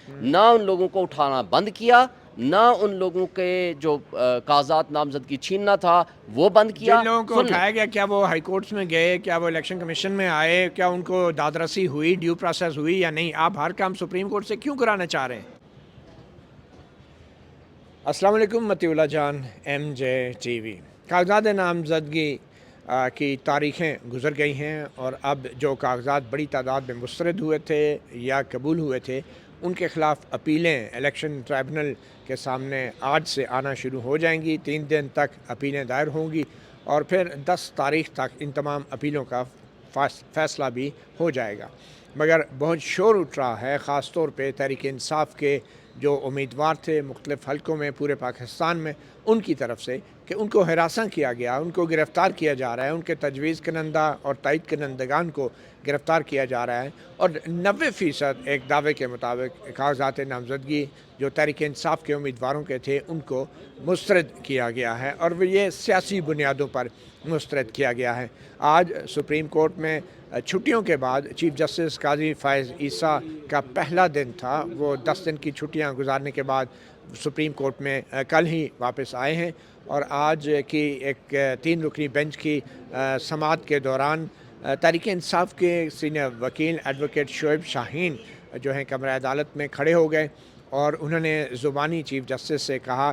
نہ ان لوگوں کو اٹھانا بند کیا، نہ ان لوگوں کے جو کاغذات نامزدگی چھیننا تھا وہ بند کیا۔ جن لوگوں کو سن لیں، اٹھایا گیا کیا وہ ہائی کورٹس میں گئے، کیا وہ الیکشن کمیشن میں آئے، کیا ان کو داد رسی ہوئی، ڈیو پروسیس ہوئی یا نہیں؟ آپ ہر کام سپریم کورٹ سے کیوں کرانا چاہ رہے ہیں؟ السلام علیکم، متی اللہ جان، ایم جے ٹی وی۔ کاغذات نامزدگی کی تاریخیں گزر گئی ہیں، اور اب جو کاغذات بڑی تعداد میں مسترد ہوئے تھے یا قبول ہوئے تھے ان کے خلاف اپیلیں الیکشن ٹرائبونل کے سامنے آج سے آنا شروع ہو جائیں گی۔ 3 دن تک اپیلیں دائر ہوں گی اور پھر 10 تاریخ تک ان تمام اپیلوں کا فیصلہ بھی ہو جائے گا۔ مگر بہت شور اٹھ رہا ہے، خاص طور پہ تحریک انصاف کے جو امیدوار تھے مختلف حلقوں میں پورے پاکستان میں، ان کی طرف سے کہ ان کو ہراساں کیا گیا، ان کو گرفتار کیا جا رہا ہے، ان کے تجویز کنندہ اور تائید کنندگان کو گرفتار کیا جا رہا ہے، اور 90% ایک دعوے کے مطابق کاغذات نامزدگی جو تحریک انصاف کے امیدواروں کے تھے ان کو مسترد کیا گیا ہے، اور یہ سیاسی بنیادوں پر مسترد کیا گیا ہے۔ آج سپریم کورٹ میں چھٹیوں کے بعد چیف جسٹس قاضی فائز عیسیٰ کا پہلا دن تھا۔ وہ 10 دن کی چھٹیاں گزارنے کے بعد سپریم کورٹ میں کل ہی واپس آئے ہیں، اور آج کی ایک 3 رکنی بینچ کی سماعت کے دوران تحریک انصاف کے سینئر وکیل ایڈوکیٹ شعیب شاہین جو ہیں کمرہ عدالت میں کھڑے ہو گئے، اور انہوں نے زبانی چیف جسٹس سے کہا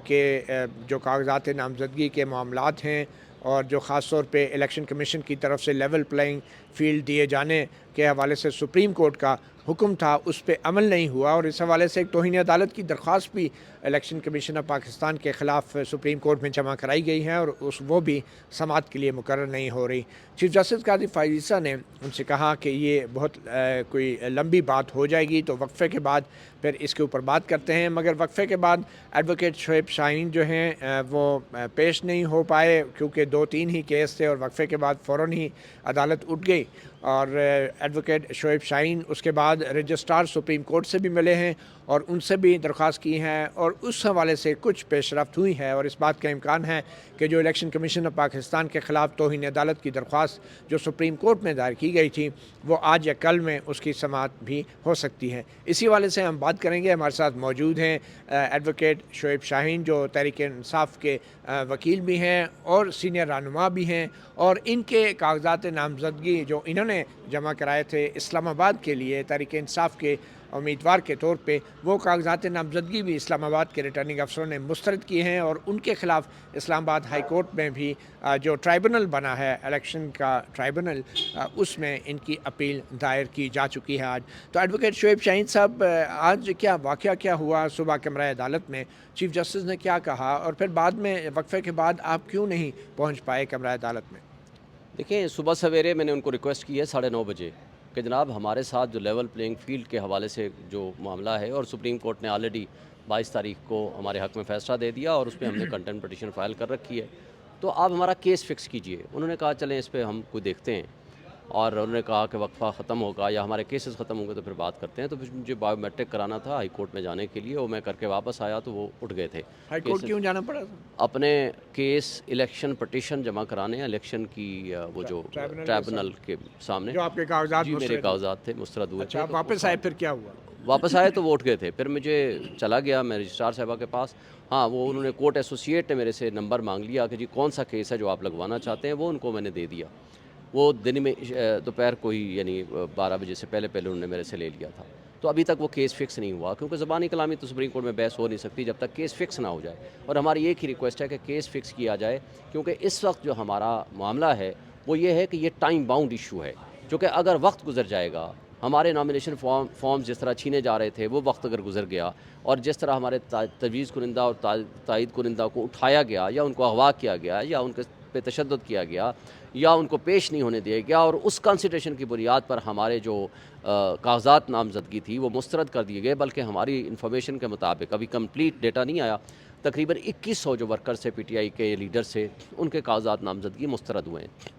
کہ جو کاغذات نامزدگی کے معاملات ہیں اور جو خاص طور پہ الیکشن کمیشن کی طرف سے لیول پلینگ فیلڈ دیے جانے کے حوالے سے سپریم کورٹ کا حکم تھا، اس پہ عمل نہیں ہوا، اور اس حوالے سے ایک توہین عدالت کی درخواست بھی الیکشن کمیشن آف پاکستان کے خلاف سپریم کورٹ میں جمع کرائی گئی ہے، اور وہ بھی سماعت کے لیے مقرر نہیں ہو رہی۔ چیف جسٹس قاضی فائز عیسیٰ نے ان سے کہا کہ یہ بہت کوئی لمبی بات ہو جائے گی، تو وقفے کے بعد پھر اس کے اوپر بات کرتے ہیں۔ مگر وقفے کے بعد ایڈوکیٹ شعیب شاہین جو ہیں وہ پیش نہیں ہو پائے، کیونکہ 2-3 ہی کیس تھے، اور وقفے کے بعد فوراً ہی عدالت اٹھ گئی، اور ایڈوکیٹ شعیب شاہین اس کے بعد رجسٹرار سپریم کورٹ سے بھی ملے ہیں اور ان سے بھی درخواست کی ہے، اور اس حوالے سے کچھ پیش رفت ہوئی ہے، اور اس بات کا امکان ہے کہ جو الیکشن کمیشن آف پاکستان کے خلاف توہین عدالت کی درخواست جو سپریم کورٹ میں دائر کی گئی تھی وہ آج یا کل میں اس کی سماعت بھی ہو سکتی ہے۔ اسی حوالے سے ہم بات کریں گے۔ ہمارے ساتھ موجود ہیں ایڈوکیٹ شعیب شاہین جو تحریک انصاف کے وکیل بھی ہیں اور سینئر رہنما بھی ہیں، اور ان کے کاغذات نامزدگی جو انہوں نے جمع کرائے تھے اسلام آباد کے لیے تحریک انصاف کے امیدوار کے طور پہ، وہ کاغذات نامزدگی بھی اسلام آباد کے ریٹرننگ افسروں نے مسترد کیے ہیں، اور ان کے خلاف اسلام آباد ہائی کورٹ میں بھی جو ٹرائبونل بنا ہے الیکشن کا ٹرائبونل، اس میں ان کی اپیل دائر کی جا چکی ہے آج۔ تو ایڈوکیٹ شعیب شاہین صاحب، آج کیا واقعہ کیا ہوا صبح کمرہ عدالت میں؟ چیف جسٹس نے کیا کہا، اور پھر بعد میں وقفے کے بعد آپ کیوں نہیں پہنچ پائے کمرہ عدالت میں؟ دیکھیں صبح سویرے میں نے ان کو ریکویسٹ کی ہے 9:30 بجے کہ جناب ہمارے ساتھ جو لیول پلینگ فیلڈ کے حوالے سے جو معاملہ ہے، اور سپریم کورٹ نے آلریڈی 22 تاریخ کو ہمارے حق میں فیصلہ دے دیا اور اس پہ ہم نے کنٹمپٹ پٹیشن فائل کر رکھی ہے، تو آپ ہمارا کیس فکس کیجئے۔ انہوں نے کہا چلیں اس پہ ہم کوئی دیکھتے ہیں، اور انہوں نے کہا کہ وقفہ ختم ہوگا یا ہمارے کیسز ختم ہوں گے تو پھر بات کرتے ہیں۔ تو پھر مجھے بایو میٹرک کرانا تھا ہائی کورٹ میں جانے کے لیے، وہ میں کر کے واپس آیا تو وہ اٹھ گئے تھے ہائی کورٹ کیسز کیوں جانا پڑا تھا؟ اپنے کیس الیکشن پٹیشن جمع کرانے ہیں، الیکشن کی وہ جو ٹرائبونل کے سامنے۔ جو آپ کے کاغذات جی میرے مسترد ہوئے؟ کاغذات تھے مسترد ہوئے اچھا، تھے، آپ تو واپس آئے پھر کیا ہوا؟ واپس آئے تو وہ اٹھ گئے تھے۔ پھر مجھے چلا گیا میں رجسٹرار صاحبہ کے پاس، ہاں وہ انہوں نے کورٹ ایسوسیٹ نے میرے سے نمبر مانگ لیا کہ جی کون سا کیس ہے جو آپ لگوانا چاہتے ہیں، وہ ان کو میں نے دے دیا۔ وہ دن میں دوپہر کو ہی یعنی 12 بجے سے پہلے انہوں نے میرے سے لے لیا تھا، تو ابھی تک وہ کیس فکس نہیں ہوا، کیونکہ زبانی کلامی تو سپریم کورٹ میں بحث ہو نہیں سکتی جب تک کیس فکس نہ ہو جائے، اور ہماری ایک ہی ریکویسٹ ہے کہ کیس فکس کیا جائے، کیونکہ اس وقت جو ہمارا معاملہ ہے وہ یہ ہے کہ یہ ٹائم باؤنڈ ایشو ہے، کیونکہ اگر وقت گزر جائے گا، ہمارے نامینیشن فارمز جس طرح چھینے جا رہے تھے وہ وقت اگر گزر گیا، اور جس طرح ہمارے تجویز کنندہ اور تائید کنندہ کو اٹھایا گیا یا ان کو اغوا کیا گیا یا ان کے پہ تشدد کیا گیا یا ان کو پیش نہیں ہونے دیا گیا، اور اس کنسیڈریشن کی بنیاد پر ہمارے جو کاغذات نامزدگی تھی وہ مسترد کر دیے گئے، بلکہ ہماری انفارمیشن کے مطابق ابھی کمپلیٹ ڈیٹا نہیں آیا، تقریباً 2100 جو ورکر سے پی ٹی آئی کے لیڈر سے ان کے کاغذات نامزدگی مسترد ہوئے ہیں۔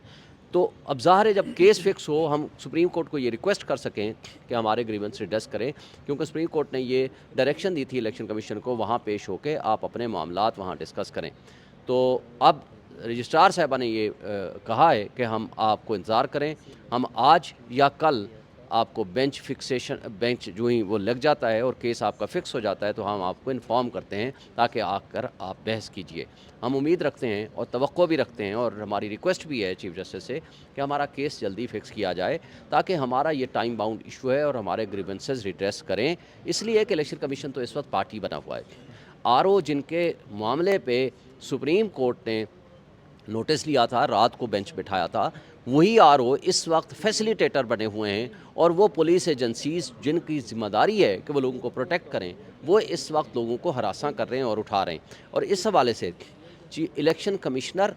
تو اب ظاہر ہے جب کیس فکس ہو ہم سپریم کورٹ کو یہ ریکویسٹ کر سکیں کہ ہمارے گریونس ریڈریس کریں، کیونکہ سپریم کورٹ نے یہ ڈائریکشن دی تھی الیکشن کمیشن کو وہاں پیش ہو کے آپ اپنے معاملات وہاں ڈسکس کریں۔ تو اب رجسٹرار صاحبہ نے یہ کہا ہے کہ ہم آپ کو انتظار کریں، ہم آج یا کل آپ کو بینچ جو ہی وہ لگ جاتا ہے اور کیس آپ کا فکس ہو جاتا ہے تو ہم آپ کو انفارم کرتے ہیں تاکہ آ کر آپ بحث کیجئے. ہم امید رکھتے ہیں اور توقع بھی رکھتے ہیں اور ہماری ریکویسٹ بھی ہے چیف جسٹس سے کہ ہمارا کیس جلدی فکس کیا جائے تاکہ ہمارا یہ ٹائم باؤنڈ ایشو ہے اور ہمارے گریونسز ریڈریس کریں. اس لیے کہ الیکشن کمیشن تو اس وقت پارٹی بنا ہوا ہے. آر او جن کے معاملے پہ سپریم کورٹ نے نوٹس لیا تھا، رات کو بینچ بٹھایا تھا، وہی آر او اس وقت فیسیلیٹیٹر بنے ہوئے ہیں اور وہ پولیس ایجنسیز جن کی ذمہ داری ہے کہ وہ لوگوں کو پروٹیکٹ کریں وہ اس وقت لوگوں کو ہراساں کر رہے ہیں اور اٹھا رہے ہیں. اور اس حوالے سے الیکشن کمشنر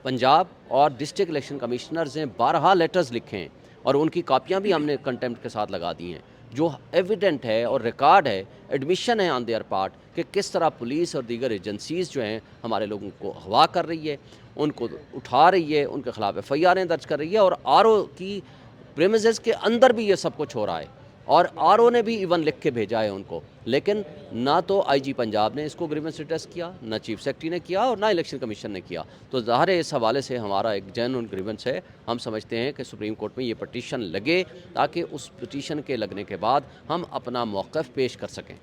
پنجاب اور ڈسٹرکٹ الیکشن کمشنرز نے 12 لیٹرز لکھے ہیں اور ان کی کاپیاں بھی ہم نے کنٹمپٹ کے ساتھ لگا دی ہیں جو ایویڈنٹ ہے اور ریکارڈ ہے، ایڈمیشن ہے آن دیئر پارٹ کہ کس طرح پولیس اور دیگر ایجنسیز جو ہیں ہمارے لوگوں کو اغوا کر رہی ہے، ان کو اٹھا رہی ہے، ان کے خلاف ایف آئی آریں درج کر رہی ہے اور آر او کی پریمیزز کے اندر بھی یہ سب کچھ ہو رہا ہے. اور آر او نے بھی ایون لکھ کے بھیجا ہے ان کو، لیکن نہ تو آئی جی پنجاب نے اس کو گریونس ریڈریس کیا، نہ چیف سیکرٹری نے کیا اور نہ الیکشن کمیشن نے کیا. تو ظاہر ہے اس حوالے سے ہمارا ایک جینوئن گریونس ہے. ہم سمجھتے ہیں کہ سپریم کورٹ میں یہ پٹیشن لگے تاکہ اس پٹیشن کے لگنے کے بعد ہم اپنا موقف پیش کر سکیں.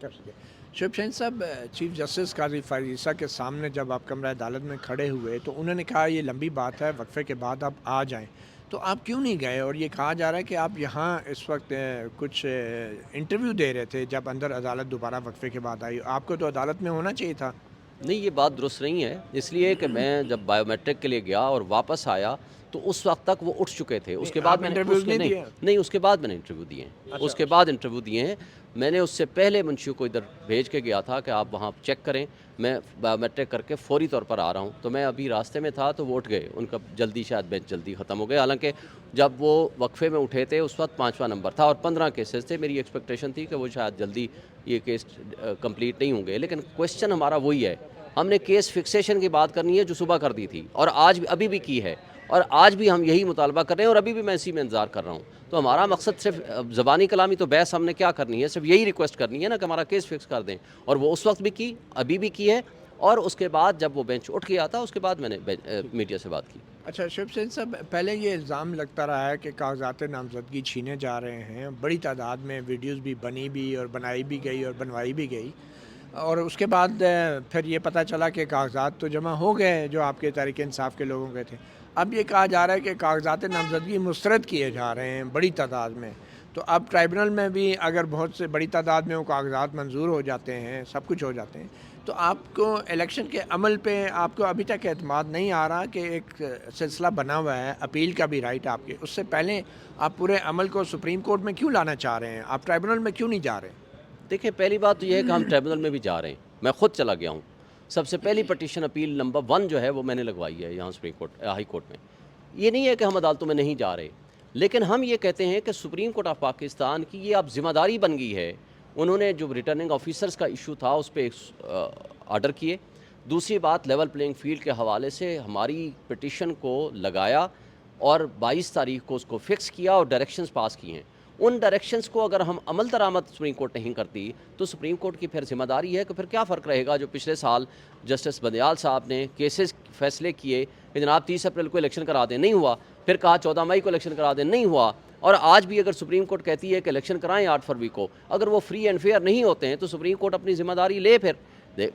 شعیب حسین صاحب، چیف جسٹس قاضی فائز عیسیٰ کے سامنے جب آپ کمرہ عدالت میں کھڑے ہوئے تو انہوں نے کہا یہ لمبی بات ہے، وقفے کے بعد آپ آ جائیں، تو آپ کیوں نہیں گئے؟ اور یہ کہا جا رہا ہے کہ آپ یہاں اس وقت کچھ انٹرویو دے رہے تھے جب اندر عدالت دوبارہ وقفے کے بعد آئی. آپ کو تو عدالت میں ہونا چاہیے تھا. نہیں، یہ بات درست نہیں ہے، اس لیے کہ میں جب بائیو میٹرک کے لیے گیا اور واپس آیا تو اس وقت تک وہ اٹھ چکے تھے. اس کے بعد میں نے انٹرویوز نہیں دیے؟ نہیں، اس کے بعد میں نے انٹرویو دیے ہیں. اس کے بعد انٹرویو دیے ہیں. میں نے اس سے پہلے منشیوں کو ادھر بھیج کے گیا تھا کہ آپ وہاں چیک کریں، میں بائیو میٹرک کر کے فوری طور پر آ رہا ہوں. تو میں ابھی راستے میں تھا تو وہ اٹھ گئے، ان کا جلدی شاید بینچ جلدی ختم ہو گیا. حالانکہ جب وہ وقفے میں اٹھے تھے اس وقت 5واں نمبر تھا اور 15 کیسز تھے. میری ایکسپیکٹیشن تھی کہ وہ شاید جلدی یہ کیس کمپلیٹ نہیں ہوں گے. لیکن کوشچن ہمارا وہی ہے، ہم نے کیس فکسیشن کی بات کرنی ہے جو صبح کر دی تھی اور آج ابھی بھی کی ہے اور آج بھی ہم یہی مطالبہ کر رہے ہیں اور ابھی بھی میں اسی میں انتظار کر رہا ہوں. تو ہمارا مقصد صرف زبانی کلامی تو بحث ہم نے کیا کرنی ہے، صرف یہی ریکویسٹ کرنی ہے نا کہ ہمارا کیس فکس کر دیں. اور وہ اس وقت بھی کی، ابھی بھی کی ہے اور اس کے بعد جب وہ بینچ اٹھ گیا تھا اس کے بعد میں نے میڈیا سے بات کی. اچھا شعیب حسین صاحب، پہلے یہ الزام لگتا رہا ہے کہ کاغذات نامزدگی چھینے جا رہے ہیں، بڑی تعداد میں ویڈیوز بھی بنی بھی اور بنائی بھی گئی اور بنوائی بھی گئی، اور اس کے بعد پھر یہ پتہ چلا کہ کاغذات تو جمع ہو گئے جو آپ کے تحریک انصاف کے لوگوں کے تھے. اب یہ کہا جا رہا ہے کہ کاغذات نامزدگی مسترد کیے جا رہے ہیں بڑی تعداد میں. تو اب ٹرائبونل میں بھی اگر بہت سے بڑی تعداد میں وہ کاغذات منظور ہو جاتے ہیں، سب کچھ ہو جاتے ہیں، تو آپ کو الیکشن کے عمل پہ آپ کو ابھی تک اعتماد نہیں آ رہا کہ ایک سلسلہ بنا ہوا ہے اپیل کا بھی رائٹ آپ کے، اس سے پہلے آپ پورے عمل کو سپریم کورٹ میں کیوں لانا چاہ رہے ہیں؟ آپ ٹرائبونل میں کیوں نہیں جا رہے؟ دیکھیں، پہلی بات تو یہ ہے کہ ہم ٹریبونل میں بھی جا رہے ہیں. میں خود چلا گیا ہوں. سب سے پہلی پٹیشن اپیل نمبر 1 جو ہے وہ میں نے لگوائی ہے یہاں سپریم کورٹ ہائی کورٹ میں. یہ نہیں ہے کہ ہم عدالتوں میں نہیں جا رہے، لیکن ہم یہ کہتے ہیں کہ سپریم کورٹ آف پاکستان کی یہ اب ذمہ داری بن گئی ہے. انہوں نے جو ریٹرننگ آفیسرز کا ایشو تھا اس پہ آرڈر کیے. دوسری بات، لیول پلینگ فیلڈ کے حوالے سے ہماری پٹیشن کو لگایا اور 22 تاریخ کو اس کو فکس کیا اور ڈائریکشنز پاس کیے ہیں. ان ڈائریکشنز کو اگر ہم عمل درآمد سپریم کورٹ نہیں کرتی تو سپریم کورٹ کی پھر ذمہ داری ہے کہ پھر کیا فرق رہے گا جو پچھلے سال جسٹس بندیال صاحب نے کیسز فیصلے کیے کہ جناب 30 اپریل کو الیکشن کرا دیں، نہیں ہوا. پھر کہا 14 مئی کو الیکشن کرا دیں، نہیں ہوا. اور آج بھی اگر سپریم کورٹ کہتی ہے کہ الیکشن کرائیں 8 فروری کو، اگر وہ فری اینڈ فیئر نہیں ہوتے ہیں تو سپریم کورٹ اپنی ذمہ داری لے. پھر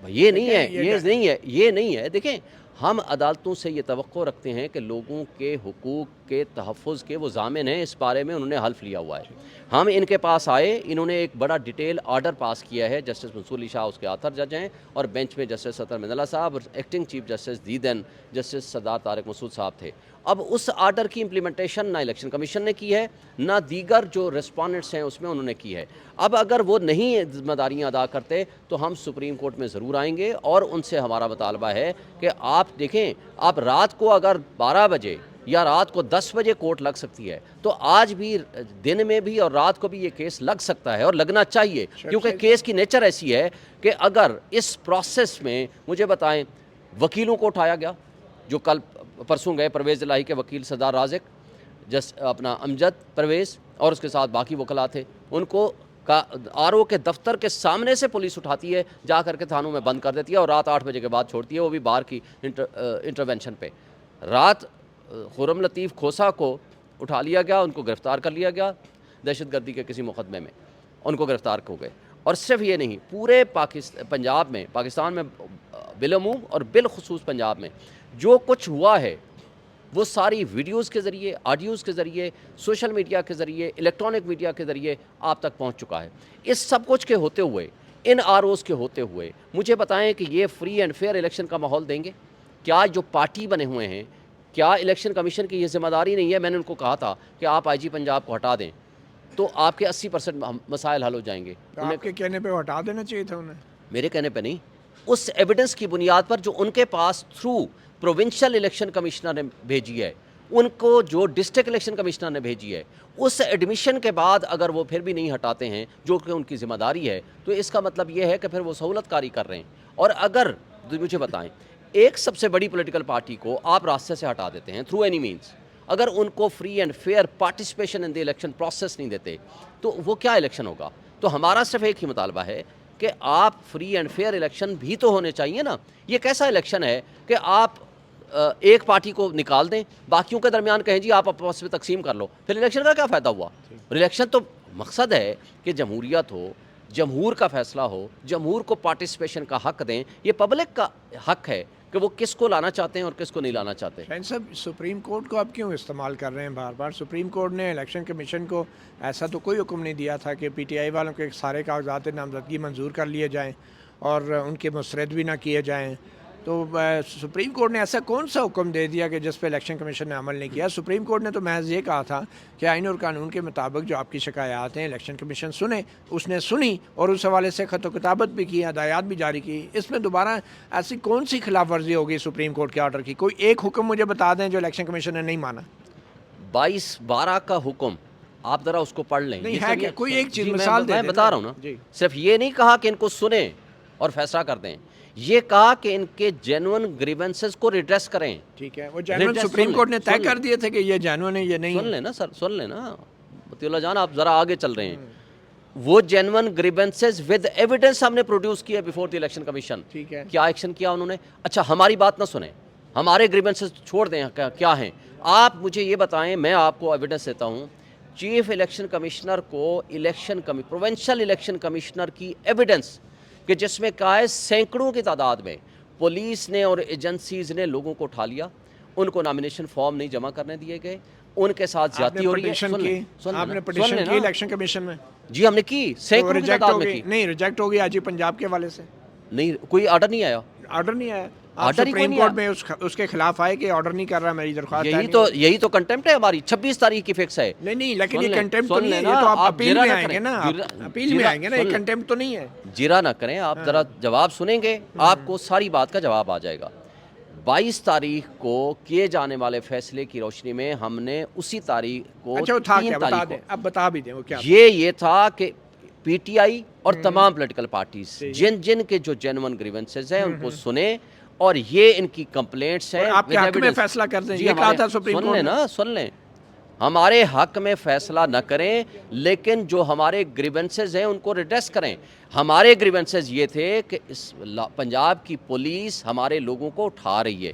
یہ نہیں ہے. دیکھیں، ہم عدالتوں سے یہ توقع رکھتے ہیں کہ لوگوں کے حقوق کے تحفظ کے وہ ضامن ہیں. اس بارے میں انہوں نے حلف لیا ہوا ہے. ہم ان کے پاس آئے، انہوں نے ایک بڑا ڈیٹیل آرڈر پاس کیا ہے. جسٹس منصور علی شاہ اس کے آتھر جج ہیں اور بینچ میں جسٹس سطر مدلہ صاحب اور ایکٹنگ چیف جسٹس دیدن جسٹس سردار طارق مسعود صاحب تھے. اب اس آرڈر کی امپلیمنٹیشن نہ الیکشن کمیشن نے کی ہے نہ دیگر جو ریسپونڈنٹس ہیں اس میں انہوں نے کی ہے. اب اگر وہ نہیں ذمہ داریاں ادا کرتے تو ہم سپریم کورٹ میں ضرور آئیں گے اور ان سے ہمارا مطالبہ ہے کہ آپ دیکھیں، آپ رات کو اگر 12 بجے یا رات کو 10 بجے کورٹ لگ سکتی ہے تو آج بھی دن میں بھی اور رات کو بھی یہ کیس لگ سکتا ہے اور لگنا چاہیے، کیونکہ کیس کی نیچر ایسی ہے کہ اگر اس پروسیس میں مجھے بتائیں وکیلوں کو اٹھایا گیا جو کل پرسوں گئے، پرویز الہی کے وکیل سردار رازق، اپنا امجد پرویز اور اس کے ساتھ باقی وکلاء تھے، ان کو آر او کے دفتر کے سامنے سے پولیس اٹھاتی ہے، جا کر کے تھانوں میں بند کر دیتی ہے اور رات 8 بجے کے بعد چھوڑتی ہے، وہ بھی باہر کی انٹروینشن پہ. رات خرم لطیف کھوسا کو اٹھا لیا گیا, ان کو گرفتار کر لیا گیا دہشت گردی کے کسی مقدمے میں, ان کو گرفتار ہو گئے. اور صرف یہ نہیں, پورے پنجاب میں, پاکستان میں بالعموم اور بالخصوص پنجاب میں جو کچھ ہوا ہے وہ ساری ویڈیوز کے ذریعے, آڈیوز کے ذریعے, سوشل میڈیا کے ذریعے, الیکٹرانک میڈیا کے ذریعے آپ تک پہنچ چکا ہے. اس سب کچھ کے ہوتے ہوئے, ان آر اوز کے ہوتے ہوئے, مجھے بتائیں کہ یہ فری اینڈ فیئر الیکشن کا ماحول دیں گے کیا؟ جو پارٹی بنے ہوئے ہیں, کیا الیکشن کمیشن کی یہ ذمہ داری نہیں ہے؟ میں نے ان کو کہا تھا کہ آپ آئی جی پنجاب کو ہٹا دیں تو آپ کے 80% مسائل حل ہو جائیں گے. آپ کے کہنے پہ ہٹا دینا چاہیے تھا انہیں. میرے کہنے پہ نہیں, اس ایویڈنس کی بنیاد پر جو ان کے pass through provincial election commissioner نے بھیجی ہے, ان کو جو ڈسٹرکٹ الیکشن کمشنر نے بھیجی ہے, اس ایڈمیشن کے بعد اگر وہ پھر بھی نہیں ہٹاتے ہیں جو کہ ان کی ذمہ داری ہے, تو اس کا مطلب یہ ہے کہ پھر وہ سہولت کاری کر رہے ہیں. اور اگر مجھے بتائیں, ایک سب سے بڑی پولیٹیکل پارٹی کو آپ راستے سے ہٹا دیتے ہیں تھرو اینی مینس, اگر ان کو free and fair participation in the election process نہیں دیتے تو وہ کیا الیکشن ہوگا؟ تو ہمارا صرف ایک ہی مطالبہ ہے کہ آپ فری اینڈ فیئر الیکشن بھی تو ہونے چاہیے نا. یہ کیسا الیکشن ہے کہ آپ ایک پارٹی کو نکال دیں, باقیوں کے درمیان کہیں جی آپ آپس میں تقسیم کر لو, پھر الیکشن کا کیا فائدہ ہوا؟ الیکشن تو مقصد ہے کہ جمہوریت ہو, جمہور کا فیصلہ ہو, جمہور کو پارٹیسپیشن کا حق دیں. یہ پبلک کا حق ہے کہ وہ کس کو لانا چاہتے ہیں اور کس کو نہیں لانا چاہتے. شاہین صاحب, سپریم کورٹ کو آپ کیوں استعمال کر رہے ہیں بار بار؟ سپریم کورٹ نے الیکشن کمیشن کو ایسا تو کوئی حکم نہیں دیا تھا کہ پی ٹی آئی والوں کے سارے کاغذات نامزدگی منظور کر لیے جائیں اور ان کے مسترد بھی نہ کیے جائیں. تو سپریم کورٹ نے ایسا کون سا حکم دے دیا کہ جس پہ الیکشن کمیشن نے عمل نہیں کیا؟ سپریم کورٹ نے تو محض یہ کہا تھا کہ آئین اور قانون کے مطابق جو آپ کی شکایات ہیں الیکشن کمیشن سنے, اس نے سنی اور اس حوالے سے خط و کتابت بھی کی, ہدایات بھی جاری کی. اس میں دوبارہ ایسی کون سی خلاف ورزی ہوگی سپریم کورٹ کے آرڈر کی؟ کوئی ایک حکم مجھے بتا دیں جو الیکشن کمیشن نے نہیں مانا. 22-12 کا حکم آپ ذرا اس کو پڑھ لیں. نہیں ہے کیا کوئی ایک چیز جی مثال دے میں دیں بتا رہا ہوں نا. جی صرف یہ نہیں کہا کہ ان کو سنیں اور فیصلہ کر دیں, یہ کہا کہ ان کے جینون گریونسز کو ریڈریس کریں. ٹھیک ہے, وہ جینون سپریم کورٹ نے طے کر دیے تھے کہ یہ جینون ہے, یہ نہیں. سن لیں نا سر, سن لیں نا مطیع اللہ جان, آپ ذرا آگے چل رہے ہیں. وہ جینون گریونسز ود ایویڈنس ہم نے پروڈیوس کیا بیفور دی الیکشن کمیشن. ٹھیک ہے, کیا ایکشن کیا انہوں نے؟ اچھا ہماری بات نہ سنیں, ہمارے گریونسز چھوڑ دیں کیا ہیں. آپ مجھے یہ بتائیں, میں آپ کو ایویڈنس دیتا ہوں. چیف الیکشن کمشنر کو پروونشل الیکشن کمشنر کی ایویڈنس کہ جس میں کہا ہے سینکڑوں کی تعداد میں پولیس نے اور ایجنسیز نے لوگوں کو اٹھا لیا, ان کو نامینیشن فارم نہیں جمع کرنے دیے گئے, ان کے ساتھ زیادتی ہو رہی ہے. آپ نے پٹیشن کی الیکشن کمیشن میں؟ جی ہم نے کی, سینکڑوں کی تعداد میں کی. نہیں ریجیکٹ ہو گئی آج ہی پنجاب کے حوالے سے. نہیں, کوئی آرڈر نہیں آیا. آرڈر نہیں آیا. آپ سپریم کورٹ میں اس کے خلاف آئے کہ آرڈر نہیں کر رہا میری درخواست. یہی تو کنٹمپٹ ہے ہماری. 26 تاریخ کی فکس ہے. نہیں لیکن یہ کنٹمپٹ تو نہیں ہے, یہ تو آپ اپیل میں آئیں گے نا, اپیل میں آئیں گے نا, یہ کنٹمپٹ تو نہیں ہے. جرا نہ کریں آپ, ذرا جواب سنیں گے آپ کو ساری بات کا جواب آ جائے گا. 22 تاریخ کو کیے جانے والے فیصلے کی روشنی میں ہم نے اسی تاریخ کو, اب بتا بھی دیں وہ کیا. یہ تھا کہ پی ٹی آئی اور تمام پولیٹیکل پارٹیز جن کے جو جینون گریونسز ہیں ان کو سنیں, اور یہ ان کی کمپلینٹس ہیں آپ کے حق میں فیصلہ کر دیں. یہ کہا تھا سپریم کورٹ نے. سن لیں, ہمارے حق میں فیصلہ نہ کریں لیکن جو ہمارے گریونسز ہیں ان کو ریڈریس کریں. ہمارے گریونسز یہ تھے کہ پنجاب کی پولیس ہمارے لوگوں کو اٹھا رہی ہے,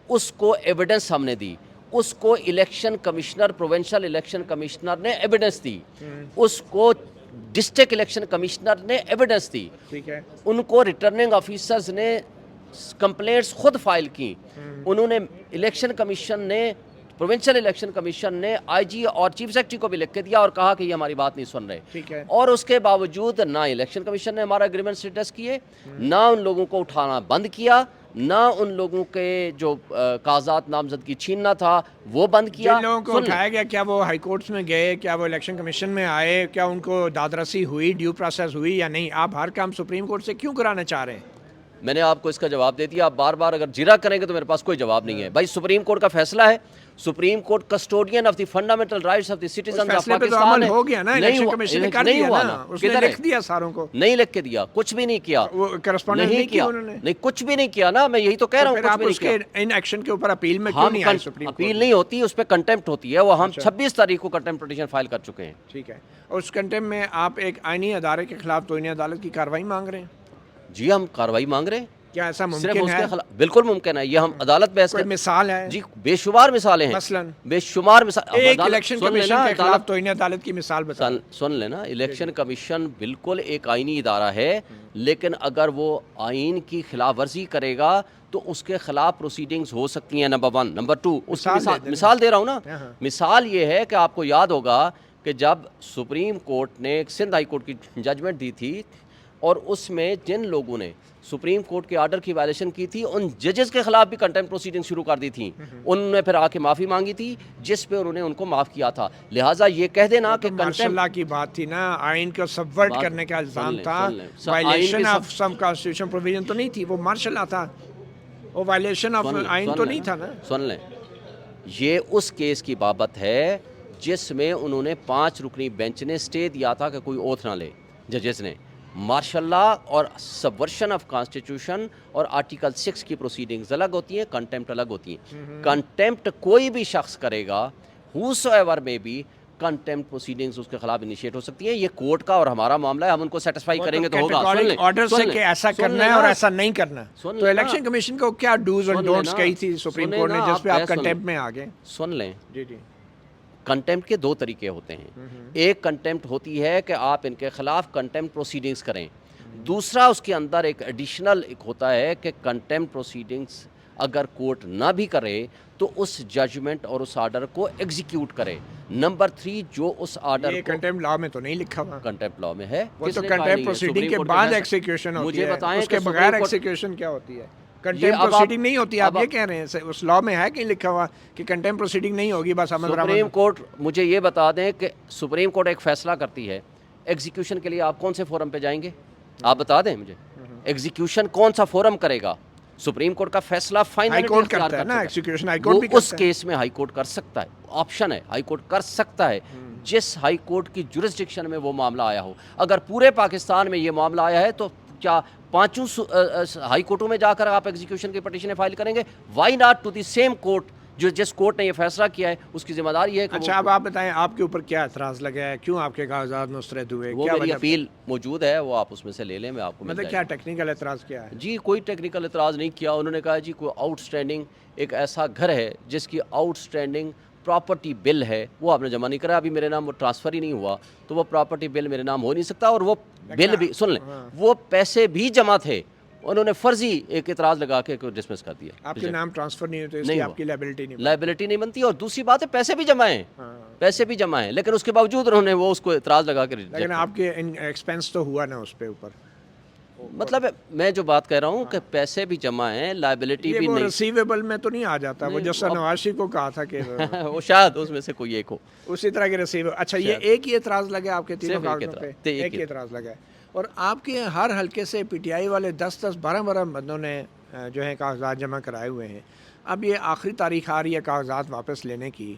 اس کو ایویڈنس ہم نے دی, اس کو election commissioner provincial election commissioner نے ایویڈنس دی, اس کو ڈسٹرکٹ الیکشن کمشنر نے ایویڈنس دی, ان کو ریٹرننگ آفیسرز نے کمپلینٹس خود فائل کی, انہوں نے الیکشن کمیشن نے پروونشل الیکشن کمیشن نے آئی جی اور چیف سیکرٹری کو بھی لکھ کے دیا اور کہا کہ یہ ہماری بات نہیں سن رہے. اور اس کے باوجود نہ الیکشن کمیشن نے ہمارا اگریمنٹ ریڈریس کیے, نہ ان لوگوں کو اٹھانا بند کیا, نہ ان لوگوں کے جو کاغذات نامزدگی چھیننا تھا وہ بند کیا. جن لوگوں کو اٹھایا گیا کیا وہ ہائی کورٹس میں گئے, کیا وہ الیکشن کمیشن میں آئے, کیا ان کو داد رسی ہوئی, ڈیو پروسیس ہوئی یا نہیں؟ آپ ہر کام سپریم کورٹ سے کیوں کرانا چاہ رہے ہیں؟ میں نے آپ کو اس کا جواب دے دیا. آپ بار بار اگر جرا کریں گے تو میرے پاس کوئی جواب نہیں ہے. بھائی سپریم کورٹ کا فیصلہ ہے, supreme court custodian of the fundamental rights of the citizens of Pakistan ہے. ہو گیا نا, الیکشن کمیشن نے کر دیا نا, اس نے لکھ دیا ساروں کو. نہیں لکھ کے دیا, کچھ بھی نہیں کیا, وہ کرسپونڈنس نہیں کیا انہوں نے. نہیں کچھ بھی نہیں کیا نا, میں یہی تو کہہ رہا ہوں. پھر آپ اس کے ان ایکشن کے اوپر اپیل میں کیوں نہیں آئے سپریم کورٹ؟ اپیل نہیں ہوتی, اس پہ کنٹمپٹ ہوتی ہے. وہ ہم 26 تاریخ کو کنٹمپٹ پٹیشن فائل کر چکے ہیں. ٹھیک ہے, اور اس کنٹمپٹ میں آپ ایک آئینی ادارے کے خلاف توہین عدالت کی کارروائی مانگ رہے ہیں. جی ہم کارروائی مانگ رہے ہیں, کیا ایسا صرف ممکن اس ہے؟ کے خلاف بالکل ممکن ہے. یہ ہم عدالت بحث کوئی کر مثال ہے جی بے شمار مثالیں ہیں, مثلاً بے شمار مثال. ایک الیکشن کمیشن کے خلاف توہین عدالت کی مثال بتا. سن لینا, الیکشن کمیشن بالکل ایک آئینی ادارہ ہے, لیکن اگر وہ آئین کی خلاف ورزی کرے گا تو اس کے خلاف پروسیڈنگز ہو سکتی ہیں. نمبر 1. نمبر 2, اس کی مثال دے رہا ہوں نا. مثال یہ ہے کہ آپ کو یاد ہوگا کہ جب سپریم کورٹ نے سندھ ہائی کورٹ کی ججمنٹ دی تھی اور اس میں جن لوگوں نے سپریم کورٹ کے آرڈر کی وائلیشن کی تھی ان ججز کے خلاف بھی کنٹمپٹ پروسیڈنگ شروع کر دی تھیں. انہوں نے پھر آ کے معافی مانگی تھی جس پہ انہوں نے ان کو معاف کیا تھا. لہٰذا یہ کہہ دینا کہ مارشل لا کی بات تھی نا, آئین کو سبورٹ کرنے کا الزام تھا, violation of some constitution provision تو نہیں تھی, وہ مارشل لا تھا, وہ وائلیشن آف آئین تو نہیں تھا نا. سن لیں, یہ اس کیس کی بابت ہے جس میں انہوں نے 5 رکنی بینچ نے سٹے دیا تھا کہ کوئی اوتھ نہ لے ججز نے. مارشل لا اور سبورشن آف کانسٹیٹیوشن اور آرٹیکل 6 کی پروسیڈنگز الگ ہوتی ہیں, کنٹمپٹ الگ ہوتی ہیں. کنٹمپٹ کوئی بھی شخص کرے گا, ہوسو ایور میں بھی کنٹمپٹ پروسیڈنگز اس کے خلاف انیشیٹ ہو سکتی ہیں. یہ کورٹ کا اور ہمارا معاملہ ہے, ہم ان کو سیٹسفائی کریں گے تو ہوگا. آرڈر سے کہ ایسا کرنا ہے اور ایسا نہیں کرنا, تو الیکشن کمیشن کو کیا ڈوز اور ڈونٹس کہی تھی سپریم کورٹ نے جس پہ آپ کنٹمپٹ میں آ گئے؟ سن لیں, جی جی. کنٹمپٹ کے 2 طریقے ہوتے ہیں. ایک کنٹمپٹ ہوتی ہے کہ آپ ان کے خلاف کنٹمپٹ پروسیڈنگز کریں. دوسرا اس کے اندر ایک ایڈیشنل ایک ہوتا ہے کہ کنٹمپٹ پروسیڈنگز اگر کورٹ نہ بھی کرے تو اس ججمنٹ اور اس آرڈر کو ایگزیکیوٹ کرے. نمبر 3, جو اس آرڈر یہ کنٹمپٹ لا میں تو نہیں لکھا ہوا, کنٹمپٹ لا میں ہے, وہ تو کنٹمپٹ پروسیڈنگ کے بعد ایکسیکیوشن ہوتی ہے. مجھے بتائیں اس کے بغیر ایکسیکیوشن کیا ہوتی ہے؟ کنٹمپٹ پروسیڈنگ نہیں ہوتی. آپ یہ کہہ رہے ہیں اس لا میں ہے کہیں لکھا ہوا کہ کنٹمپٹ پروسیڈنگ نہیں ہوگی؟ بس سپریم کورٹ مجھے یہ بتا دیں کہ سپریم کورٹ ایک فیصلہ کرتی ہے, ایگزیکیوشن کے لیے آپ کون سے فورم پہ جائیں گے؟ آپ بتا دیں مجھے, ایگزیکیوشن کون سا فورم کرے گا؟ سپریم کورٹ کا فیصلہ فائنل کرتا ہے نا, ایکزیکیوشن ہائی کورٹ بھی اس کیس میں ہائی کورٹ کر سکتا ہے, آپشن ہے, ہائی کورٹ کر سکتا ہے جس ہائی کورٹ کی جورسڈکشن میں وہ معاملہ آیا ہو. اگر پورے پاکستان میں یہ معاملہ آیا ہے تو کیا 5 ہائی کورٹوں میں جا کر آپ ایگزیکیوشن کی پٹیشنیں فائل کریں گے؟ Why not to the same court جس کورٹ نے یہ فیصلہ کیا ہے, اس کی ذمہ داری ہے. اچھا, اب آپ بتائیں آپ کے اوپر کیا اعتراض لگا ہے, کیوں آپ کے کاغذات مسترد ہوئے؟ وہ میری اپیل موجود ہے, وہ آپ اس میں سے لے لیں, میں آپ کو مطلب کیا ٹیکنیکل اعتراض کیا ہے؟ جی کوئی ٹیکنیکل اعتراض نہیں کیا. انہوں نے کہا جی کوئی آؤٹ اسٹینڈنگ ایک ایسا گھر ہے جس کی آؤٹ اسٹینڈنگ پراپرٹی بل ہے, وہ آپ نے جمع نہیں کرا, ابھی میرے نام وہ ٹرانسفر ہی نہیں ہوا, تو وہ پراپرٹی بل میرے نام ہو نہیں سکتا. اور وہ بل بھی سن لیں, وہ پیسے بھی جمع تھے, انہوں نے فرضی ایک اعتراض لگا کے ڈسمس کر دیا. آپ کے نام ٹرانسفر نہیں ہوتے, اس کی آپ کی لائبلٹی نہیں بنتی. اور دوسری بات ہے پیسے بھی جمع ہیں, پیسے بھی جمع ہیں, لیکن اس کے باوجود انہوں نے وہ اس کو اعتراض لگا کے, لیکن آپ کے ایکسپینس تو ہوا نا اس پہ اوپر. مطلب میں جو بات کہہ رہا ہوں کہ پیسے بھی جمع ہیں, لائبلٹی بھی نہیں. ریسیویبل میں تو نہیں آ جاتا وہ جو سر نواز شریف کو کہا تھا کہ وہ شاید اس میں سے کوئی ایک ہو اسی طرح کے ریسیویبل. اچھا, یہ ایک ہی اعتراض لگا آپ کے تینوں کاغذوں پہ؟ ایک ہی اعتراض لگا ہے. اور آپ کے ہر حلقے سے پی ٹی آئی والے 10-10 12 بندوں نے جو ہے کاغذات جمع کرائے ہوئے ہیں. اب یہ آخری تاریخ آ رہی ہے کاغذات واپس لینے کی,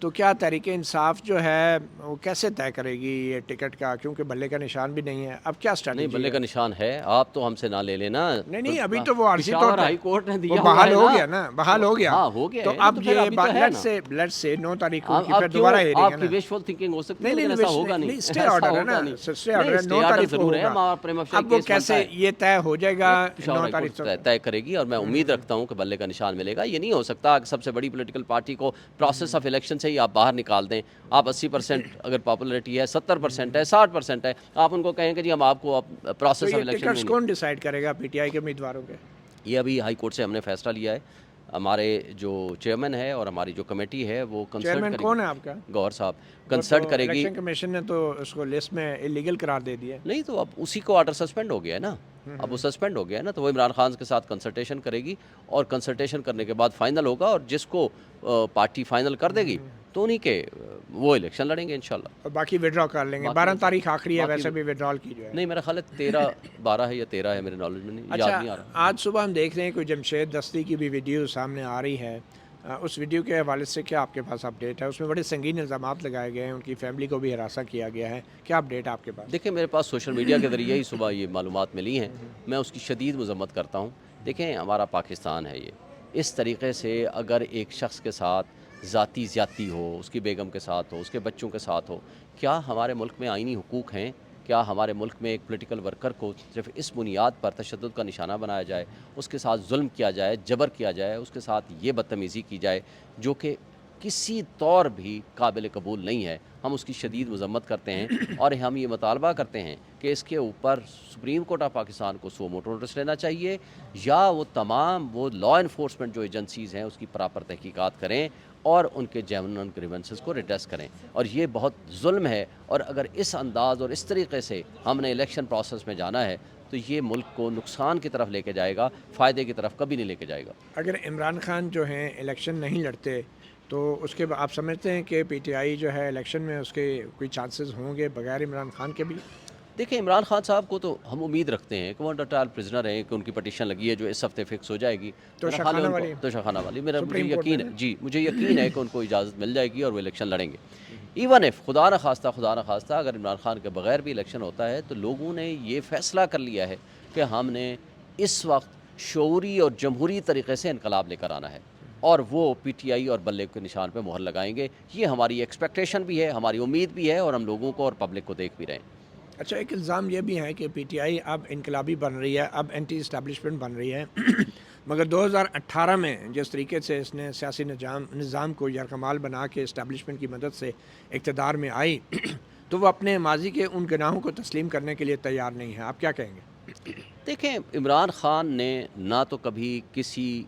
تو کیا تحریک انصاف جو ہے وہ کیسے طے کرے گی یہ ٹکٹ کا, کیونکہ بلے کا نشان بھی نہیں ہے؟ اب کیا اسٹریٹجی؟ نہیں, بلے کا نشان ہے, آپ تو ہم سے نہ لے لینا. نہیں, ابھی تو وہ عارضی طور ہائی کورٹ نے دیا, بحال ہو گیا نا, بحال ہو گیا. ہو گیا تو اب یہ بلٹ سے 9 تاریخ کو پھر دوبارہ ہیرنگ ہے نا. آپ کی ویشفul thinking ہو سکتی ہے, نہیں ایسا ہوگا نہیں. اسٹے آرڈر ہے نا, اسٹے آرڈر 9 تاریخ کو ہوگا. اب وہ کیسے یہ طے ہو جائے گا 9 تاریخ کو طے کرے گی, اور میں امید رکھتا ہوں کہ بلے کا نشان ملے گا. یہ نہیں ہو سکتا کہ سب سے بڑی پولیٹیکل پارٹی کو پروسیس آف الیکشن سے ہی آپ باہر نکال دیں. آپ 80% اگر پاپولیرٹی ہے, 70% ہے, 60% ہے, آپ ان کو کہیں کہ جی ہم آپ کو پروسیس آف الیکشن ٹکٹس کون ڈیسائیڈ کرے گا پی ٹی آئی کے امیدواروں کے؟ یہ ابھی ہائی کورٹ سے ہم نے فیصلہ لیا ہے. ہمارے جو چیئرمین ہے اور ہماری جو کمیٹی ہے وہ کنسلٹ کرے گی. کون ہے آپ کا؟ گور صاحب کنسلٹ کرے گی. الیکشن کمیشن نے تو اس کو لسٹ میں انلیگل قرار دے دیا. نہیں, تو اب اسی کو آرڈر سسپینڈ ہو گیا ہے نا, اب وہ سسپینڈ ہو گیا ہے نا, تو وہ عمران خان کے ساتھ کنسلٹیشن کرے گی, اور کنسلٹیشن کرنے کے بعد فائنل ہوگا, اور جس کو پارٹی فائنل کر دے گی تو انہیں کے وہ الیکشن لڑیں گے انشاءاللہ. اور باقی وڈرا کر لیں گے. 12 تاریخ آخری ہے, ویسے بھی وڈرال کی جو ہے. نہیں, میرا خیال ہے 13-12 ہے یا 13 ہے, میرے نالج میں نہیں, یاد نہیں آ رہا. آج صبح ہم دیکھ رہے ہیں کوئی جمشید دستی کی بھی ویڈیو سامنے آ رہی ہے. اس ویڈیو کے حوالے سے کیا آپ کے پاس اپڈیٹ ہے؟ اس میں بڑے سنگین الزامات لگائے گئے ہیں, ان کی فیملی کو بھی ہراساں کیا گیا ہے. کیا اپڈیٹ ہے آپ کے پاس؟ دیکھیں, میرے پاس سوشل میڈیا کے ذریعے ہی صبح یہ معلومات ملی ہیں, میں اس کی شدید مذمت کرتا ہوں. دیکھیں, ہمارا پاکستان ہے یہ, اس طریقے سے اگر ایک شخص کے ساتھ ذاتی زیادتی ہو, اس کی بیگم کے ساتھ ہو, اس کے بچوں کے ساتھ ہو, کیا ہمارے ملک میں آئینی حقوق ہیں کہ کیا ہمارے ملک میں ایک پولیٹیکل ورکر کو صرف اس بنیاد پر تشدد کا نشانہ بنایا جائے، اس کے ساتھ ظلم کیا جائے، جبر کیا جائے، اس کے ساتھ یہ بدتمیزی کی جائے جو کہ کسی طور بھی قابل قبول نہیں ہے؟ ہم اس کی شدید مذمت کرتے ہیں اور ہم یہ مطالبہ کرتے ہیں کہ اس کے اوپر سپریم کورٹ آف پاکستان کو سو موٹو نوٹس لینا چاہیے، یا وہ تمام وہ لا انفورسمنٹ جو ایجنسیز ہیں اس کی پراپر تحقیقات کریں اور ان کے جینوئن گریونسز کو ریڈریس کریں۔ اور یہ بہت ظلم ہے، اور اگر اس انداز اور اس طریقے سے ہم نے الیکشن پروسیس میں جانا ہے تو یہ ملک کو نقصان کی طرف لے کے جائے گا، فائدے کی طرف کبھی نہیں لے کے جائے گا۔ اگر عمران خان جو ہیں الیکشن نہیں لڑتے تو اس کے آپ سمجھتے ہیں کہ پی ٹی آئی جو ہے الیکشن میں اس کے کوئی چانسز ہوں گے بغیر عمران خان کے بھی؟ دیکھیں، عمران خان صاحب کو تو ہم امید رکھتے ہیں کہ وہ انڈر ٹرائل پرزنر ہیں، کہ ان کی پٹیشن لگی ہے جو اس ہفتے فکس ہو جائے گی، توشہ خانہ والی مجھے یقین ہے، جی مجھے یقین ہے کہ ان کو اجازت مل جائے گی اور وہ الیکشن لڑیں گے۔ ایون ایف خدا نخواستہ اگر عمران خان کے بغیر بھی الیکشن ہوتا ہے تو لوگوں نے یہ فیصلہ کر لیا ہے کہ ہم نے اس وقت شعوری اور جمہوری طریقے سے انقلاب لے کر آنا ہے، اور وہ پی ٹی آئی اور بلے کے نشان پہ مہر لگائیں گے۔ یہ ہماری ایکسپیکٹیشن بھی ہے، ہماری امید بھی ہے، اور ہم لوگوں کو اور پبلک کو دیکھ بھی رہے ہیں۔ اچھا، ایک الزام یہ بھی ہے کہ پی ٹی آئی اب انقلابی بن رہی ہے، اب اینٹی اسٹیبلشمنٹ بن رہی ہے، مگر 2018 میں جس طریقے سے اس نے سیاسی نظام کو یرغمال بنا کے اسٹیبلشمنٹ کی مدد سے اقتدار میں آئی تو وہ اپنے ماضی کے ان گناہوں کو تسلیم کرنے کے لیے تیار نہیں ہے۔ آپ کیا کہیں گے؟ دیکھیں، عمران خان نے نہ تو کبھی کسی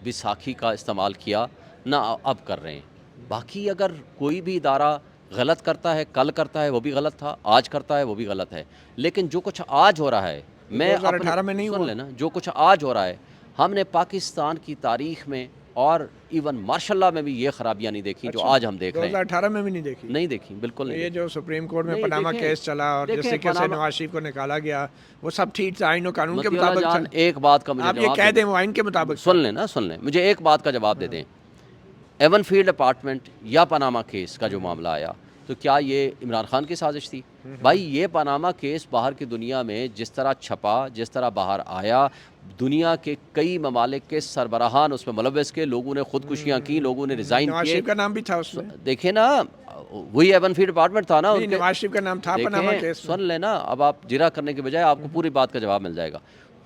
بیساکھی کا استعمال کیا، نہ اب کر رہے ہیں۔ باقی اگر کوئی بھی ادارہ غلط کرتا ہے، کل کرتا ہے وہ بھی غلط تھا، آج کرتا ہے وہ بھی غلط ہے، لیکن جو کچھ آج ہو رہا ہے، میں 2018 میں نہیں سن ہوا لینا، جو کچھ آج ہو رہا ہے، ہم نے پاکستان کی تاریخ میں اور ایون ماشاء اللہ میں بھی یہ خرابیاں نہیں دیکھی جو آج ہم دیکھ رہے ہیں۔ 2018 میں بھی نہیں دیکھی؟ نہیں دیکھی، بالکل نہیں۔ یہ جو سپریم کورٹ میں نہیں، پاناما دیکھیں، کیس چلا اور جس طریقے سے نواز شریف کو نکالا گیا، وہ سب ٹھیک تھا، آئین و قانون کے مطیع اللہ مطابق جان، ایک بات کا مجھے آپ یہ جواب کہہ دیں، دیں وہ آئین کے مطابق سن لیں، مجھے ایک بات کا جواب دے دیں۔ ایون فیلڈ اپارٹمنٹ یا پاناما کیس کا جو معاملہ آیا، تو کیا یہ عمران خان کی سازش تھی؟ بھائی، یہ پاناما کیس باہر کی دنیا میں جس طرح چھپا، جس طرح باہر آیا، دنیا کے کئی ممالک کے سربراہان اس میں ملوث کے، لوگوں نے خودکشیاں کی، لوگوں نے ریزائن نواز کیے۔ شریف کا نام بھی تھا اس میں؟ دیکھیں نا، وہی ایون فیلڈ اپارٹمنٹ تھا نا، نواز شریف کا نام تھا پاناما کیس میں؟ سن لینا، اب آپ جرا کرنے کے بجائے آپ کو پوری بات کا جواب مل جائے گا۔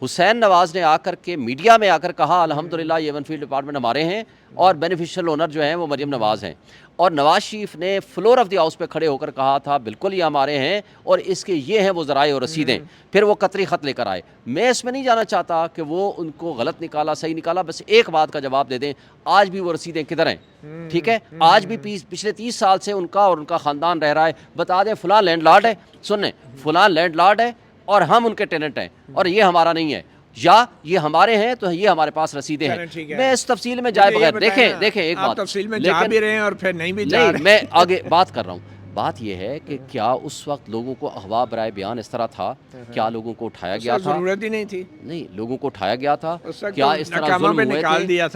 حسین نواز نے آ کر کے میڈیا میں آ کر کہا الحمدللہ یہ ایون فیلڈ ڈپارٹمنٹ ہمارے ہیں اور بینیفیشل اونر جو ہیں وہ مریم نواز ہیں، اور نواز شریف نے فلور آف دی ہاؤس پہ کھڑے ہو کر کہا تھا بالکل یہ ہمارے ہیں اور اس کے یہ ہیں وہ ذرائع اور رسیدیں، پھر وہ قطری خط لے کر آئے۔ میں اس میں نہیں جانا چاہتا کہ وہ ان کو غلط نکالا صحیح نکالا، بس ایک بات کا جواب دے دیں، آج بھی وہ رسیدیں کدھر ہیں؟ ٹھیک ہے، آج بھی پچھلے 30 سال سے ان کا اور ان کا خاندان رہ رہا ہے، بتا دیں فلاں لینڈ لارڈ ہے، سنیں فلاں لینڈ لارڈ ہے اور ہم ان کے ٹیننٹ ہیں اور یہ ہمارا نہیں ہے، یا یہ ہمارے ہیں تو یہ ہمارے پاس رسیدیں ہیں۔ میں اس تفصیل میں جائے بغیر دیکھیں ایک بات، تفصیل میں جا بھی رہے ہیں اور پھر نہیں بھی جا رہے، میں آگے بات کر رہا ہوں۔ بات یہ ہے کہ کیا اس وقت لوگوں کو اغوا برائے بیان اس طرح تھا؟ کیا لوگوں کو اٹھایا گیا تھا؟ ضرورت ہی نہیں تھی، نہیں، لوگوں کو اٹھایا گیا تھا؟ کیا اس طرح ظلم ہوئے تھے؟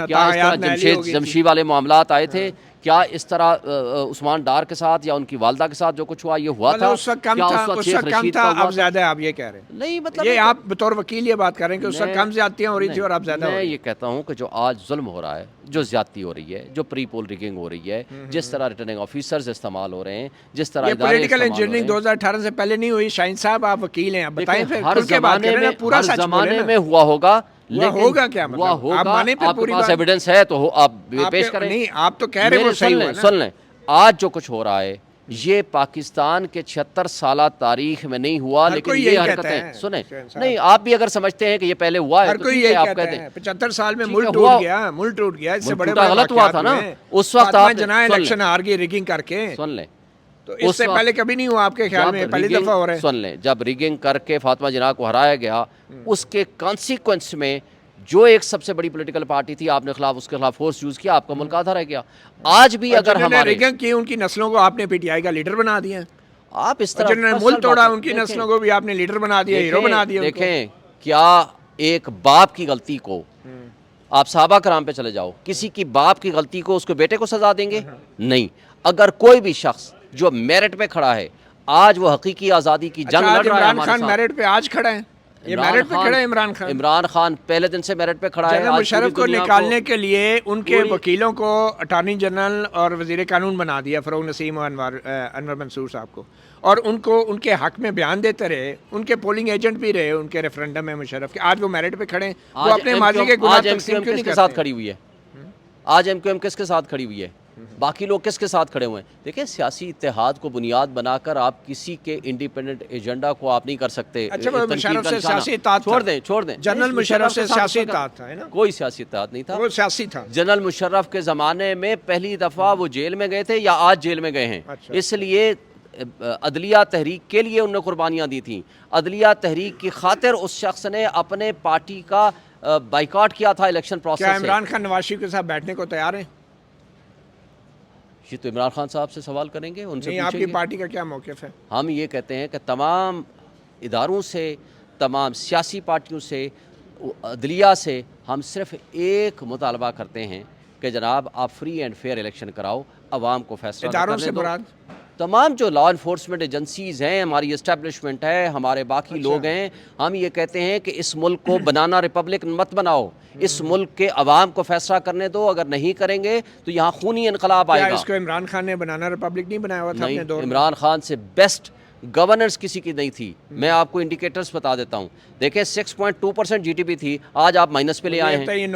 کیا اس طرح جمشید والے معاملات آئے تھے؟ کیا اس طرح عثمان ڈار کے ساتھ یا ان کی والدہ کے ساتھ جو کچھ ہوا یہ ہوا تھا؟ اس وقت کم تھا، اب زیادہ آپ یہ کہہ رہے ہیں؟ نہیں، مطلب یہ آپ بطور وکیل یہ بات کر رہے ہیں کہ اس وقت کم زیادتیاں ہو رہی تھی اور اب زیادہ ہو رہی ہیں۔ میں یہ کہتا ہوں کہ جو آج ظلم ہو رہا ہے، جو زیادتی ہو رہی ہے، جو پری پول ریگنگ ہو رہی ہے، جس طرح ریٹرننگ آفیسرز استعمال ہو رہے ہیں، جس طرح پولیٹیکل انجینئرنگ 2018 سے پہلے نہیں ہوئی۔ شاہین صاحب آپ وکیل ہیں، بتائیں پھر کھل کے بات کریں نا، پورا سچ بولیں نا۔ زمانے میں ہوا ہوگا، ہوگا کیا مطلب؟ آپ مانے پہ آپ پوری کے پاس بات ایویڈنس ہے تو آپ پیش کریں۔ نہیں، آپ تو کہہ رہے ہیں وہ صحیح ہوا نا۔ سن لیں، آج جو کچھ ہو رہا ہے یہ پاکستان کے 76 سالہ تاریخ میں نہیں ہوا، لیکن یہ حرکتیں سنیں، نہیں آپ بھی اگر سمجھتے ہیں کہ یہ پہلے ہوا ہے ہر کوئی یہی کہتا ہے 75 سال میں ملک ٹوٹ گیا، اس سے بڑے غلط ہوا تھا نا اس وقت۔ آپ جناح الیکشن ہار گئی ریگنگ کر کے، سن لیں، تو اس سے پہلے کبھی نہیں ہوا آپ کے خیال میں؟ پہلی دفعہ ہو رہا ہے۔ سن لیں، جب ریگنگ کر کے فاطمہ جناح کو ہرایا گیا، اس کے کانسیکوینس میں جو ایک سب سے بڑی پولیٹیکل پارٹی تھی، آپ نے اس کے خلاف فورس یوز کیا، آپ کا ملک آدھا رہ گیا۔ آج بھی اگر ہمارے ریگنگ کی ان کی نسلوں کو آپ نے پی ٹی آئی کا لیڈر بنا دیا، آپ اس طرح جنہوں نے ملک توڑا ان کی نسلوں کو بھی آپ نے لیڈر بنا دیا، ہیرو بنا دیا۔ دیکھیں، کیا ایک باپ کی غلطی کو، آپ صحابہ کرام پہ چلے جاؤ، کسی کی باپ کی غلطی کو اس کے بیٹے کو سزا دیں گے؟ نہیں۔ اگر کوئی بھی شخص جو میرٹ پہ کھڑا ہے، آج وہ حقیقی آزادی کی جنگ لڑ رہا ہے، عمران خان میرٹ پہ آج کھڑا ہے، یہ میرٹ پہ کھڑا ہے عمران خان پہلے دن سے میرٹ پہ کھڑا ہے۔ جنرل مشرف کو نکالنے کے لیے ان کے وکیلوں کو اٹارنی جنرل اور وزیر قانون بنا دیا، فروغ نسیم اور انور منصور صاحب کو، اور ان کو ان کے حق میں بیان دیتے رہے, ان کے پولنگ ایجنٹ بھی رہے ان کے ریفرنڈم میں مشرف کے, آج وہ میرٹ پہ کھڑے ہیں, وہ اپنے ماضی کے گناہ تقسیم کیوں نہیں کس کے ساتھ کرتے؟ کھڑی ہوئی ہے؟ آج ایم کیو ایم کس کے ساتھ کھڑی ہوئی ہے؟ باقی لوگ کس کے ساتھ کھڑے ہوئے ہیں؟ دیکھیں سیاسی اتحاد کو بنیاد بنا کر آپ کسی کے انڈیپینڈنٹ ایجنڈا کو آپ نہیں کر سکتے. اچھا وہ تنقید مشرف کا سے نشانہ. سیاسی اتحاد چھوڑ تھا, دیں چھوڑ دیں. جنرل مشرف سے کے ساتھ سیاسی اس کا اتحاد تھا, ہے نا؟ کوئی سیاسی اتحاد نہیں تھا. وہ سیاسی تھا. جنرل مشرف کے زمانے میں پہلی دفعہ وہ جیل میں گئے تھے یا آج جیل میں گئے ہیں. اچھا. اس لیے عدلیہ تحریک کے لیے انہوں نے قربانیاں دی تھیں. عدلیہ تحریک کی خاطر اس شخص نے اپنے پارٹی کا بائیکاٹ کیا تھا الیکشن پروسیس سے. کیا عمران خان نواز شریف کے ساتھ بیٹھنے کو تیار ہیں؟ یہ تو عمران خان صاحب سے سوال کریں گے, ان سے نہیں, آپ پوچھیں کی گے. پارٹی کا کیا موقف ہے؟ ہم یہ کہتے ہیں کہ تمام اداروں سے, تمام سیاسی پارٹیوں سے, عدلیہ سے ہم صرف ایک مطالبہ کرتے ہیں کہ جناب آپ فری اینڈ فیئر الیکشن کراؤ, عوام کو فیصلہ اداروں کرنے سے دو. مراد تمام جو لا انفورسمنٹ ایجنسیز ہیں, ہماری اسٹیبلشمنٹ ہے, ہمارے باقی لوگ ہیں, ہم یہ کہتے ہیں کہ اس ملک کو بنانا ریپبلک مت بناؤ, اس ملک کے عوام کو فیصلہ کرنے دو. اگر نہیں کریں گے تو یہاں خونی انقلاب آئے کیا گا. اس کو عمران خان نے بنانا ریپبلک نہیں بنایا ہوا تھا اپنے دور نہیں, میں؟ عمران خان سے بیسٹ گورننس کسی کی نہیں تھی. میں آپ کو انڈیکیٹرز بتا دیتا ہوں. دیکھیں 6.2% جی ڈی پی تھی, آج آپ مائنس پہ لے آئے ہیں. یہ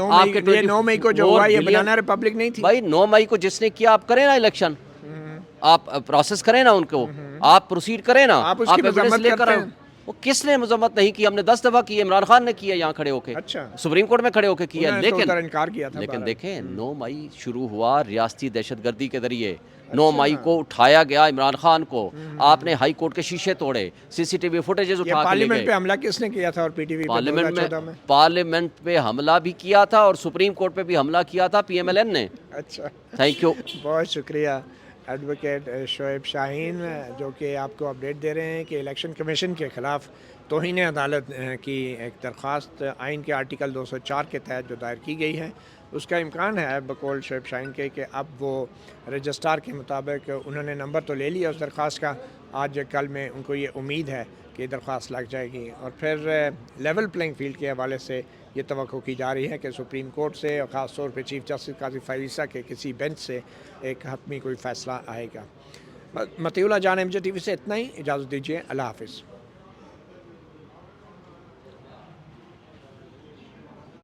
9 مئی کو جو ہوا یہ بنانا ریپبلک نہیں تھی بھائی. 9 مئی کو جس نے کیا, آپ کریں نا الیکشن, آپ پروسیس کریں نا ان کو, آپ پروسیڈ کریں نا, آپ اس آپ کی ایویڈنس مذمت لے کر کرتے آئیں. ہیں. وہ کس نے مذمت نہیں کی؟ ہم نے 10 دفعہ کی, عمران خان نے کیا یہاں کھڑے ہو کے, اچھا, سپریم کورٹ میں کھڑے ہو کے کیا. انہوں نے تو لیکن ادھر انکار کیا تھا. لیکن دیکھیں 9 مئی شروع ہوا ریاستی دہشت گردی کے ذریعے. 9 مئی کو اٹھایا گیا عمران خان کو, آپ نے ہائی کورٹ کے شیشے توڑے, سی سی ٹی وی فوٹیجز یہ اٹھا کے لے پارلیمنٹ گئے. پہ حملہ کس نے کیا تھا اور پی ٹی وی پہ 2014 میں؟ پارلیمنٹ پہ حملہ بھی کیا تھا اور سپریم کورٹ پہ بھی حملہ کیا تھا پی ایم ایل این نے. اچھا, تھینک یو. بہت شکریہ ایڈوکیٹ شعیب شاہین, جو کہ آپ کو اپڈیٹ دے رہے ہیں کہ الیکشن کمیشن کے خلاف توہین عدالت کی ایک درخواست آئین کے آرٹیکل 204 کے تحت جو دائر کی گئی ہے, اس کا امکان ہے بقول شعیب شاہین کے کہ اب وہ رجسٹرار کے مطابق انہوں نے نمبر تو لے لیا اس درخواست کا, آج کل میں ان کو یہ امید ہے کہ درخواست لگ جائے گی, اور پھر لیول پلینگ فیلڈ کے حوالے سے یہ توقع کی جا رہی ہے کہ سپریم کورٹ سے اور خاص طور پہ چیف جسٹس قاضی فائزہ کے کسی بینچ سے ایک حتمی کوئی فیصلہ آئے گا. مطیع اللہ جان, ایم جے ٹی وی سے اتنا ہی, اجازت دیجیے, اللہ حافظ.